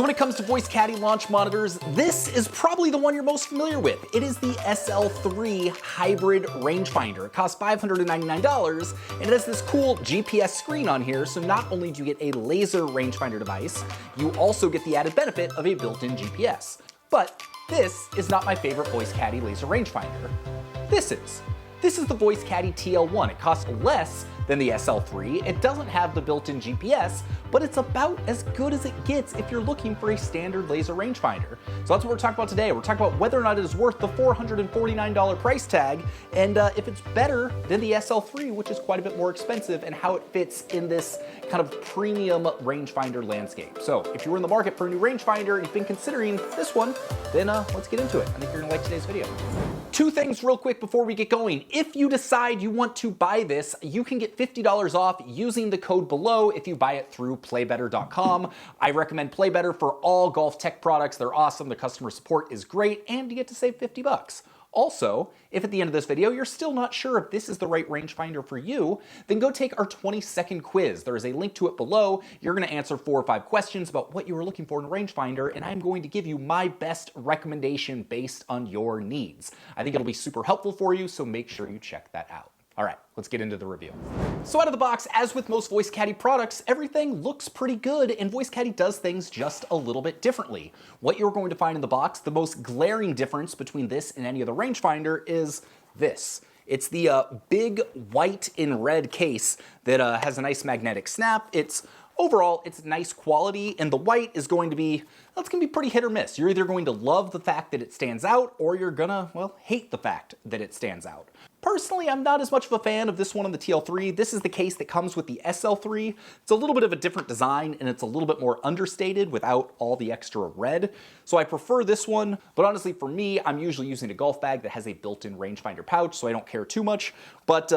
So when it comes to Voice Caddie launch monitors, this is probably the one you're most familiar with. It is the SL3 hybrid rangefinder. It costs $599, and it has this cool GPS screen on here, so not only do you get a laser rangefinder device, you also get the added benefit of a built-in GPS. But this is not my favorite Voice Caddie laser rangefinder. This is the Voice Caddie TL1. It costs less than the SL3. It doesn't have the built-in GPS, but it's about as good as it gets if you're looking for a standard laser rangefinder. So that's what we're talking about today. We're talking about whether or not it is worth the $449 price tag, and if it's better than the SL3, which is quite a bit more expensive, and how it fits in this kind of premium rangefinder landscape. So if you were in the market for a new rangefinder and you've been considering this one, then let's get into it. I think you're gonna like today's video. Two things real quick before we get going. If you decide you want to buy this, you can get $50 off using the code below if you buy it through playbetter.com. I recommend Playbetter for all golf tech products. They're awesome, the customer support is great, and you get to save 50 bucks. Also, if at the end of this video you're still not sure if this is the right rangefinder for you, then go take our 20-second quiz. There is a link to it below. You're going to answer 4 or 5 questions about what you were looking for in a rangefinder, and I'm going to give you my best recommendation based on your needs. I think it'll be super helpful for you, so make sure you check that out. All right, let's get into the review. So out of the box, as with most Voice Caddie products, everything looks pretty good, and Voice Caddie does things just a little bit differently. What you're going to find in the box, the most glaring difference between this and any other rangefinder is this. It's the big white and red case that has a nice magnetic snap. Overall, it's nice quality, and the white is going to be, well, it's going to be pretty hit or miss. You're either going to love the fact that it stands out, or you're gonna, well, hate the fact that it stands out. Personally, I'm not as much of a fan of this one on the TL3. This is the case that comes with the SL3. It's a little bit of a different design, and it's a little bit more understated without all the extra red. So I prefer this one, but honestly for me, I'm usually using a golf bag that has a built-in rangefinder pouch, so I don't care too much, but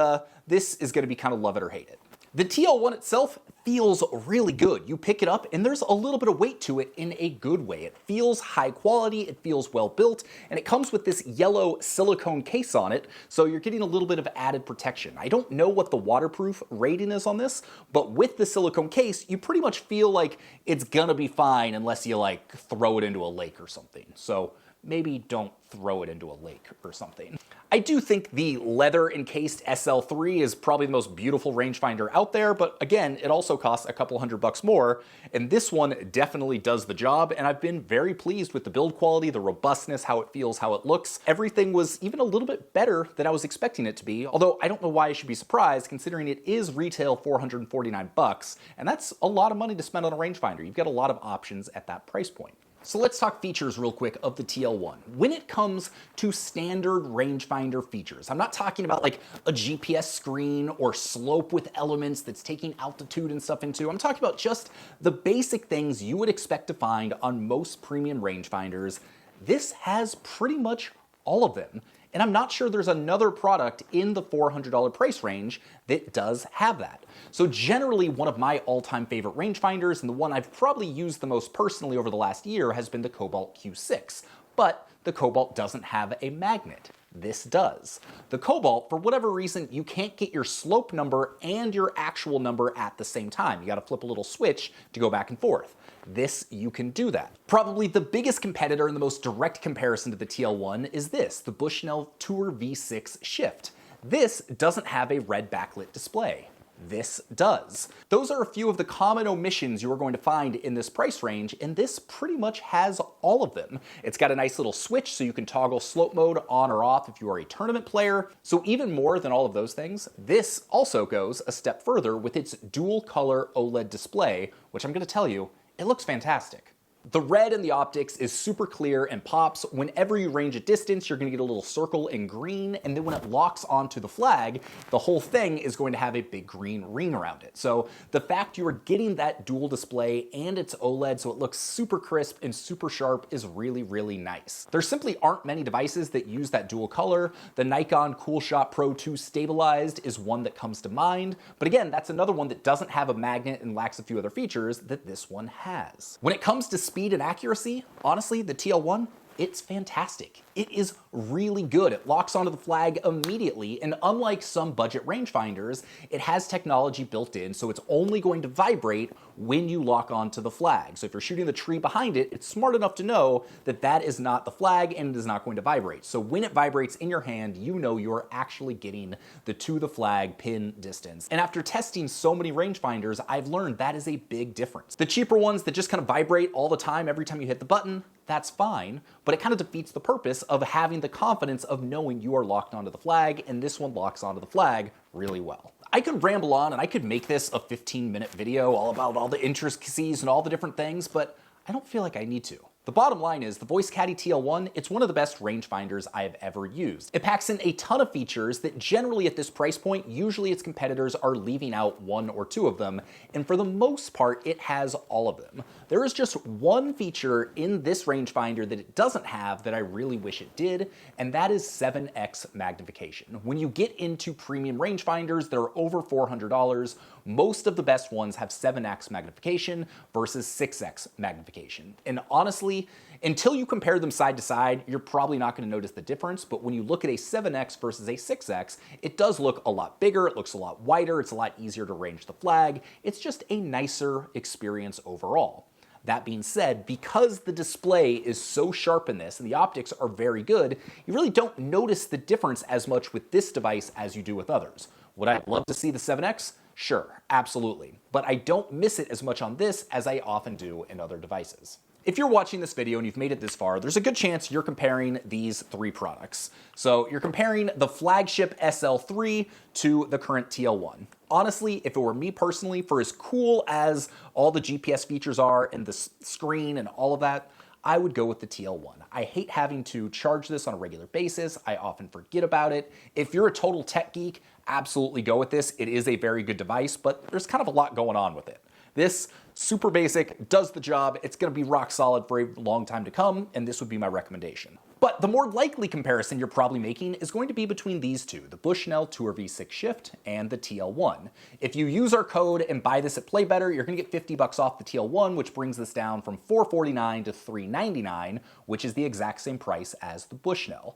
this is gonna be kind of love it or hate it. The TL1 itself feels really good. You pick it up and there's a little bit of weight to it in a good way. It feels high quality, it feels well built, and it comes with this yellow silicone case on it, so you're getting a little bit of added protection. I don't know what the waterproof rating is on this, but with the silicone case, you pretty much feel like it's gonna be fine unless you like throw it into a lake or something. So maybe don't throw it into a lake or something. I do think the leather encased SL3 is probably the most beautiful rangefinder out there, but again, it also costs a couple $100 more, and this one definitely does the job, and I've been very pleased with the build quality, the robustness, how it feels, how it looks. Everything was even a little bit better than I was expecting it to be, although I don't know why I should be surprised considering it is retail $449, and that's a lot of money to spend on a rangefinder. You've got a lot of options at that price point. So let's talk features real quick of the TL1. When it comes to standard rangefinder features, I'm not talking about like a GPS screen or slope with elements that's taking altitude and stuff into. I'm talking about just the basic things you would expect to find on most premium rangefinders. This has pretty much all of them. And I'm not sure there's another product in the $400 price range that does have that. So generally, one of my all-time favorite rangefinders, and the one I've probably used the most personally over the last year, has been the Cobalt Q6. But the Cobalt doesn't have a magnet. This does. The Cobalt, for whatever reason, you can't get your slope number and your actual number at the same time. You gotta flip a little switch to go back and forth. This, you can do that. Probably the biggest competitor and the most direct comparison to the TL1 is this, the Bushnell Tour V6 Shift. This doesn't have a red backlit display. This does. Those are a few of the common omissions you are going to find in this price range, and this pretty much has all of them. It's got a nice little switch so you can toggle slope mode on or off if you are a tournament player. So even more than all of those things, this also goes a step further with its dual color OLED display, which I'm going to tell you, it looks fantastic. The red in the optics is super clear and pops. Whenever you range a distance, you're gonna get a little circle in green, and then when it locks onto the flag, the whole thing is going to have a big green ring around it. So the fact you are getting that dual display and it's OLED so it looks super crisp and super sharp is really, really nice. There simply aren't many devices that use that dual color. The Nikon CoolShot Pro 2 Stabilized is one that comes to mind, but again, that's another one that doesn't have a magnet and lacks a few other features that this one has. When it comes to speed and accuracy, honestly, the TL1, it's fantastic. It is really good. It locks onto the flag immediately, and unlike some budget rangefinders, it has technology built in, so it's only going to vibrate when you lock onto the flag. So if you're shooting the tree behind it, it's smart enough to know that that is not the flag and it is not going to vibrate. So when it vibrates in your hand, you know you're actually getting the to the flag pin distance. And after testing so many rangefinders, I've learned that is a big difference. The cheaper ones that just kind of vibrate all the time every time you hit the button, that's fine, but it kind of defeats the purpose of having the confidence of knowing you are locked onto the flag, and this one locks onto the flag really well. I could ramble on and I could make this a 15-minute video all about all the intricacies and all the different things, but I don't feel like I need to. The bottom line is the Voice Caddie TL1, it's one of the best rangefinders I have ever used. It packs in a ton of features that generally at this price point, usually its competitors are leaving out one or two of them, and for the most part, it has all of them. There is just one feature in this rangefinder that it doesn't have that I really wish it did, and that is 7x magnification. When you get into premium rangefinders that are over $400, most of the best ones have 7x magnification versus 6x magnification. And honestly, until you compare them side to side, you're probably not going to notice the difference, but when you look at a 7x versus a 6x, it does look a lot bigger, it looks a lot wider, it's a lot easier to range the flag. It's just a nicer experience overall. That being said, because the display is so sharp in this and the optics are very good, you really don't notice the difference as much with this device as you do with others. Would I love to see the 7x? Sure, absolutely. But I don't miss it as much on this as I often do in other devices. If you're watching this video and you've made it this far, there's a good chance you're comparing these three products. So you're comparing the flagship SL3 to the current TL1. Honestly, if it were me personally, for as cool as all the GPS features are and the screen and all of that, I would go with the TL1. I hate having to charge this on a regular basis. I often forget about it. If you're a total tech geek, absolutely go with this. It is a very good device, but there's kind of a lot going on with it. This, super basic, does the job. It's gonna be rock solid for a long time to come, and this would be my recommendation. But the more likely comparison you're probably making is going to be between these two, the Bushnell Tour V6 Shift and the TL1. If you use our code and buy this at Play Better, you're gonna get 50 bucks off the TL1, which brings this down from $449 to $399, which is the exact same price as the Bushnell.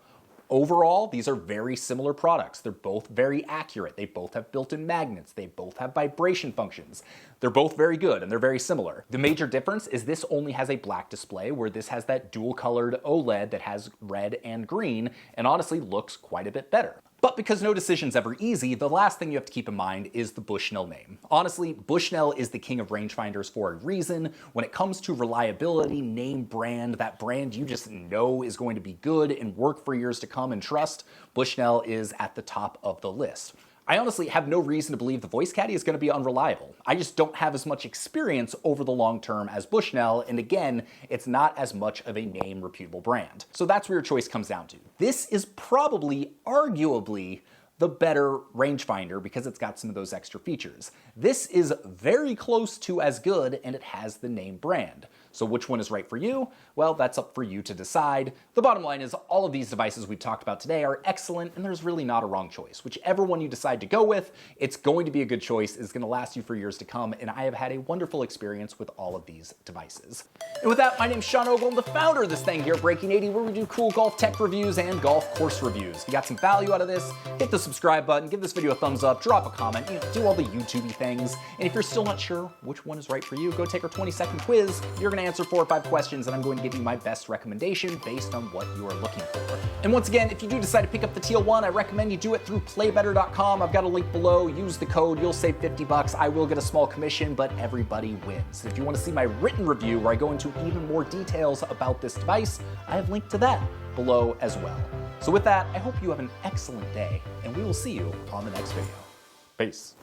Overall, these are very similar products. They're both very accurate. They both have built-in magnets. They both have vibration functions. They're both very good and they're very similar. The major difference is this only has a black display, where this has that dual-colored OLED that has red and green and honestly looks quite a bit better. But because no decision's ever easy, the last thing you have to keep in mind is the Bushnell name. Honestly, Bushnell is the king of rangefinders for a reason. When it comes to reliability, name, brand, that brand you just know is going to be good and work for years to come and trust, Bushnell is at the top of the list. I honestly have no reason to believe the Voice Caddie is going to be unreliable. I just don't have as much experience over the long term as Bushnell, and again, it's not as much of a name reputable brand. So that's where your choice comes down to. This is probably, arguably, the better rangefinder because it's got some of those extra features. This is very close to as good, and it has the name brand. So which one is right for you? Well, that's up for you to decide. The bottom line is all of these devices we've talked about today are excellent, and there's really not a wrong choice. Whichever one you decide to go with, it's going to be a good choice, it's gonna last you for years to come, and I have had a wonderful experience with all of these devices. And with that, my name's Sean Ogle, I'm the founder of this thing here, Breaking 80, where we do cool golf tech reviews and golf course reviews. If you got some value out of this, hit the subscribe button, give this video a thumbs up, drop a comment, do all the YouTube-y things. And if you're still not sure which one is right for you, go take our 20-second quiz. You're gonna answer 4 or 5 questions, and I'm going to give you my best recommendation based on what you are looking for. And once again, if you do decide to pick up the TL1, I recommend you do it through playbetter.com. I've got a link below. Use the code. You'll save 50 bucks. I will get a small commission, but everybody wins. If you want to see my written review where I go into even more details about this device, I have linked to that below as well. So with that, I hope you have an excellent day, and we will see you on the next video. Peace.